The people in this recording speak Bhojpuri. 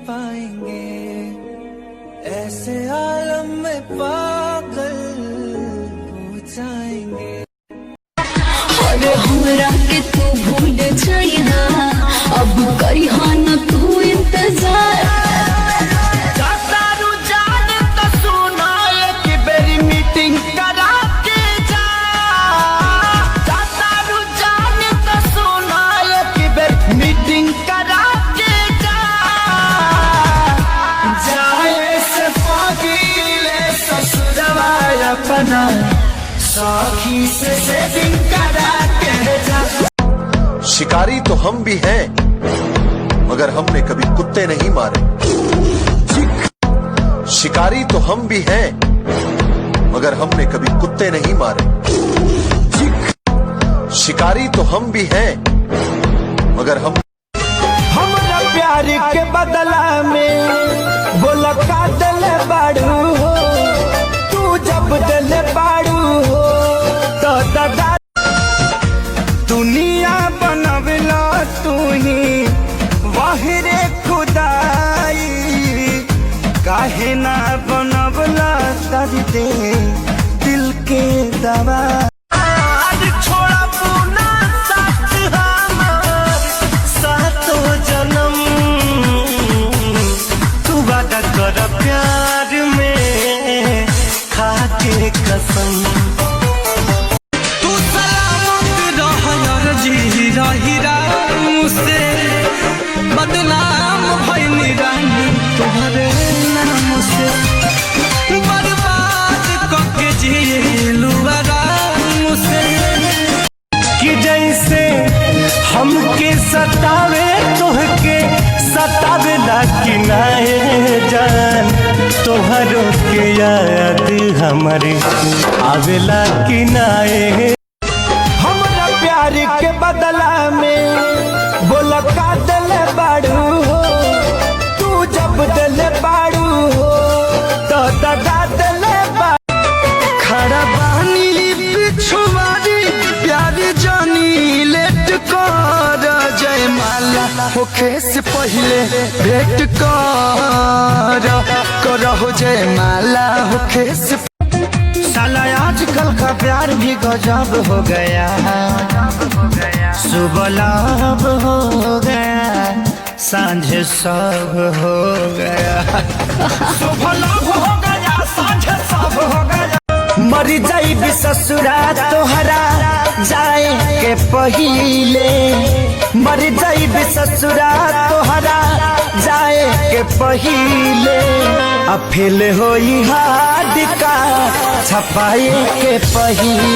पाएंगे, ऐसे आलम में पागल हो जाएंगे। अरे हमरा के तू भूल जाइना, अब करिहा न तू इंतजार। तारू जान तो सुना एक बेरी मीटिंग करा के जा। तारू जान तो सुना एक बेरी मीटिंग करा के जा। जाए से पागीले ससुरवा अपना, साखी से सेटिंग करा के जा। शिकारी तो हम भी हैं, मगर हमने कभी कुत्ते नहीं मारे। शिकारी तो हम भी हैं, मगर हमने कभी कुत्ते नहीं मारे। शिकारी तो हम भी हैं, मगर हमरा प्यार के बदला में बोला का दिल बाड़ू हो, तू जब दिल बाड़ू हो तो दादा दुनिया बनवला तू ही वाहिरे खुदाई, काहे ना बनवला दर्दे दिल के दवा। आज छोड़ा पूना साथ हमार सातों जन्म, तू वादा कर प्यार में खाके कसम। हीरा मुझसे बदनाम भइनी रानी, तुम्हारे नाम से बर्बाद करके जिलू आराम से। कि जैसे हमके सतावे तोहके सतावे ना कि नाए जान, तोहरों के याद हमारे आवेला कि नाए। प्यार के बदला में बोला का दिल बाड़ू हो, तू जब दिल बाड़ू हो तो दादा दिल खड़ा बानी पिछुआरी, प्यारी जानी लेट कर जय माला होखे से पहले भेंट कर जय माला होखे से। साला आजकल का प्यार भी गजब हो गया, सुबह लाभ हो गया, सांझ सब हो गया। सुबह लाभ हो गया, सांझ सब हो गया। मर जाई भी ससुरा तोहरा जाए के पहिले, मर जाई भी ससुरा तोहरा जाए के पहिले। अब फेल होई हाथ का छपाए के पहिले।